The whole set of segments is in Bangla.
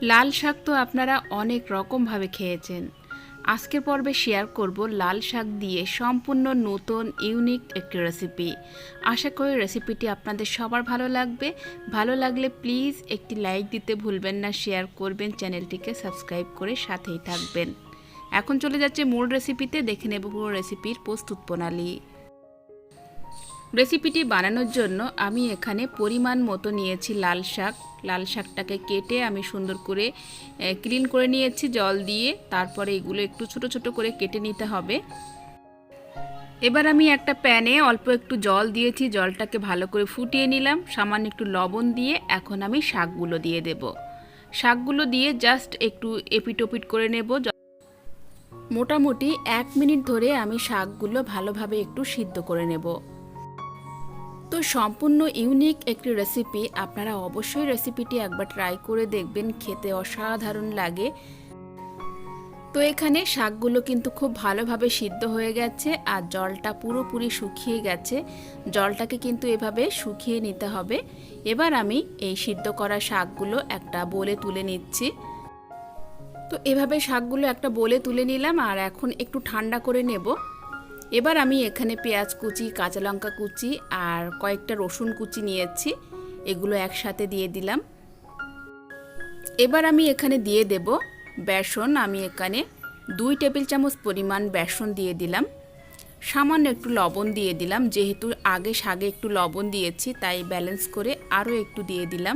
লাল শাক তো আপনারা অনেক রকমভাবে খেয়েছেন। আজকের পর্বে শেয়ার করব লাল শাক দিয়ে সম্পূর্ণ নতুন ইউনিক একটি রেসিপি। আশা করি রেসিপিটি আপনাদের সবার ভালো লাগবে। ভালো লাগলে প্লিজ একটি লাইক দিতে ভুলবেন না, শেয়ার করবেন, চ্যানেলটিকে সাবস্ক্রাইব করে সাথেই থাকবেন। এখন চলে যাচ্ছে মূল রেসিপিতে, দেখে নেব পুরো রেসিপির প্রস্তুত প্রণালী। রেসিপিটি বানানোর জন্য আমি এখানে পরিমাণ মতো নিয়েছি লাল শাক। লাল শাকটাকে কেটে আমি সুন্দর করে ক্লিন করে নিয়েছি জল দিয়ে। তারপরে এগুলো একটু ছোট ছোট করে কেটে নিতে হবে। এবার আমি একটা প্যানে অল্প একটু জল দিয়েছি, জলটাকে ভালো করে ফুটিয়ে নিলাম। সামান্য একটু লবণ দিয়ে এখন আমি শাকগুলো দিয়ে দেব। শাকগুলো দিয়ে জাস্ট একটু এপিটোপিট করে নেব। মোটামুটি 1 মিনিট ধরে আমি শাকগুলো ভালোভাবে একটু সিদ্ধ করে নেব। তো সম্পূর্ণ ইউনিক একটি রেসিপি, আপনারা অবশ্যই রেসিপিটি একবার ট্রাই করে দেখবেন, খেতে অসাধারণ লাগে। তো এখানে শাকগুলো কিন্তু খুব ভালোভাবে সিদ্ধ হয়ে গেছে আর জলটা পুরোপুরি শুকিয়ে গেছে। জলটাকে কিন্তু এভাবে শুকিয়ে নিতে হবে। এবার আমি এই সিদ্ধ করা শাকগুলো একটা বোলে তুলে নিচ্ছি। তো এভাবে শাকগুলো একটা বোলে তুলে নিলাম আর এখন একটু ঠান্ডা করে নেব। এবার আমি এখানে পেঁয়াজ কুচি, কাঁচা লঙ্কা কুচি আর কয়েকটা রসুন কুচি নিয়েছি, এগুলো একসাথে দিয়ে দিলাম। এবার আমি এখানে দিয়ে দেব বেসন। আমি এখানে 2 টেবিল চামচ পরিমাণ বেসন দিয়ে দিলাম। সামান্য একটু লবণ দিয়ে দিলাম, যেহেতু আগে শাকে একটু লবণ দিয়েছি তাই ব্যালেন্স করে আরও একটু দিয়ে দিলাম।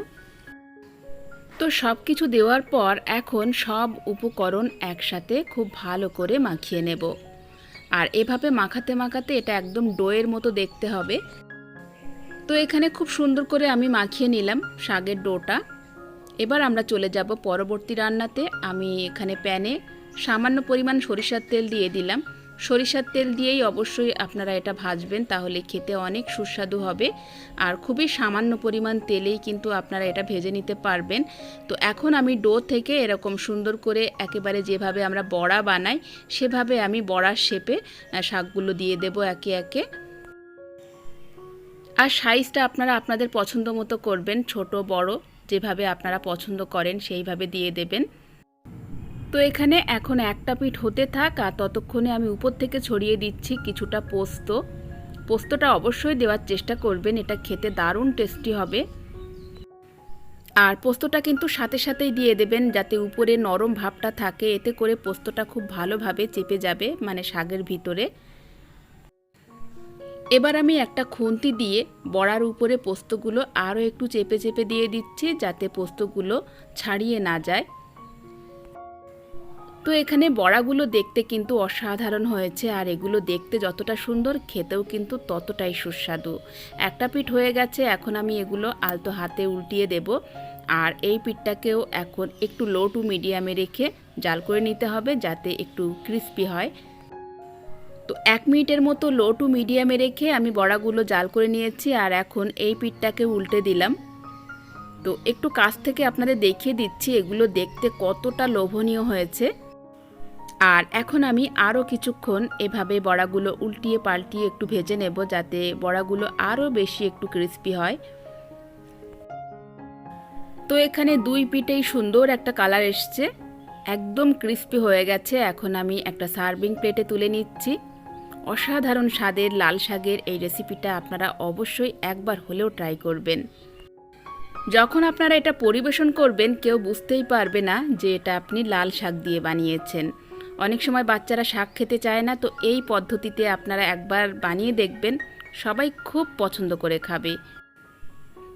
তো সব কিছু দেওয়ার পর এখন সব উপকরণ একসাথে খুব ভালো করে মাখিয়ে নেব। আর এভাবে মাখাতে মাখাতে এটা একদম ডোয়ের মতো দেখতে হবে। তো এখানে খুব সুন্দর করে আমি মাখিয়ে নিলাম শাকের ডোটা। এবার আমরা চলে যাব পরবর্তী রান্নাতে। আমি এখানে প্যানে সামান্য পরিমাণ সরিষার তেল দিয়ে দিলাম। সরিষার তেল দিয়েই অবশ্যই আপনারা এটা ভাজবেন, তাহলে খেতে অনেক সুস্বাদু হবে। আর খুবই সামান্য পরিমাণ তেলেই কিন্তু আপনারা এটা ভেজে নিতে পারবেন। তো এখন আমি ডো থেকে এরকম সুন্দর করে একেবারে যেভাবে আমরা বড়া বানাই সেভাবে আমি বড়ার শেপে শাকগুলো দিয়ে দেব একে একে। আর সাইজটা আপনারা আপনাদের পছন্দ মতো করবেন, ছোট বড় যেভাবে আপনারা পছন্দ করেন সেইভাবে দিয়ে দেবেন। তো এখানে এখন একটা পিঠ হতে থাক আর ততক্ষণে আমি উপর থেকে ছড়িয়ে দিচ্ছি কিছুটা পোস্ত। পোস্তটা অবশ্যই দেওয়ার চেষ্টা করবেন, এটা খেতে দারুণ টেস্টি হবে। আর পোস্তটা কিন্তু সাথে সাথেই দিয়ে দেবেন যাতে উপরে নরম ভাবটা থাকে, এতে করে পোস্তটা খুব ভালোভাবে চেপে যাবে মানে শাকের ভিতরে। এবার আমি একটা খুন্তি দিয়ে বড়ার উপরে পোস্তগুলো আরও একটু চেপে চেপে দিয়ে দিচ্ছি যাতে পোস্তগুলো ছাড়িয়ে না যায়। তো এখানে বড়াগুলো দেখতে কিন্তু অসাধারণ হয়েছে আর এগুলো দেখতে যতটা সুন্দর খেতেও কিন্তু ততটাই সুস্বাদু। একটা পিঠ হয়ে গেছে, এখন আমি এগুলো আলতো হাতে উল্টিয়ে দেব। আর এই পিঠটাকেও এখন একটু লো টু মিডিয়ামে রেখে জাল করে নিতে হবে যাতে একটু ক্রিস্পি হয়। তো 1 মিনিটের মতো লো টু মিডিয়ামে রেখে আমি বড়াগুলো জাল করে নিয়েছি আর এখন এই পিঠটাকে উল্টে দিলাম। তো একটু কাছ থেকে আপনাদের দেখিয়ে দিচ্ছি এগুলো দেখতে কতটা লোভনীয় হয়েছে। আর এখন আমি আরও কিছুক্ষণ এভাবে বড়াগুলো উল্টিয়ে পাল্টিয়ে একটু ভেজে নেব যাতে বড়াগুলো আরও বেশি একটু ক্রিস্পি হয়। তো এখানে 2 পিঠেই সুন্দর একটা কালার এসছে, একদম ক্রিস্পি হয়ে গেছে। এখন আমি একটা সার্ভিং প্লেটে তুলে নিচ্ছি। অসাধারণ স্বাদের লাল শাকের এই রেসিপিটা আপনারা অবশ্যই একবার হলেও ট্রাই করবেন। যখন আপনারা এটা পরিবেশন করবেন কেউ বুঝতেই পারবে না যে এটা আপনি লাল শাক দিয়ে বানিয়েছেন। অনেক সময় বাচ্চারা শাক খেতে চায় না, তো এই পদ্ধতিতে আপনারা একবার বানিয়ে দেখবেন, সবাই খুব পছন্দ করে খাবে।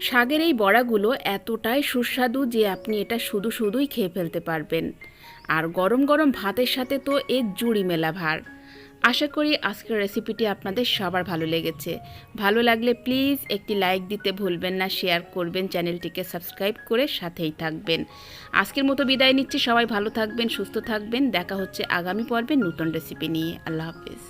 শাকের এই বড়াগুলো এতটাই সুস্বাদু যে আপনি এটা শুধুই খেয়ে ফেলতে পারবেন। আর গরম গরম ভাতের সাথে তো এর জুড়ি মেলা ভার। আশা করি আজকের রেসিপিটি আপনাদের সবার ভালো লেগেছে। ভালো লাগলে প্লিজ একটি লাইক দিতে ভুলবেন না, শেয়ার করবেন, চ্যানেলটিকে সাবস্ক্রাইব করে সাথেই থাকবেন। আজকের মতো বিদায় নিচ্ছি, সবাই ভালো থাকবেন, সুস্থ থাকবেন। দেখা হচ্ছে আগামী পর্বে নতুন রেসিপি নিয়ে। আল্লাহ হাফেজ।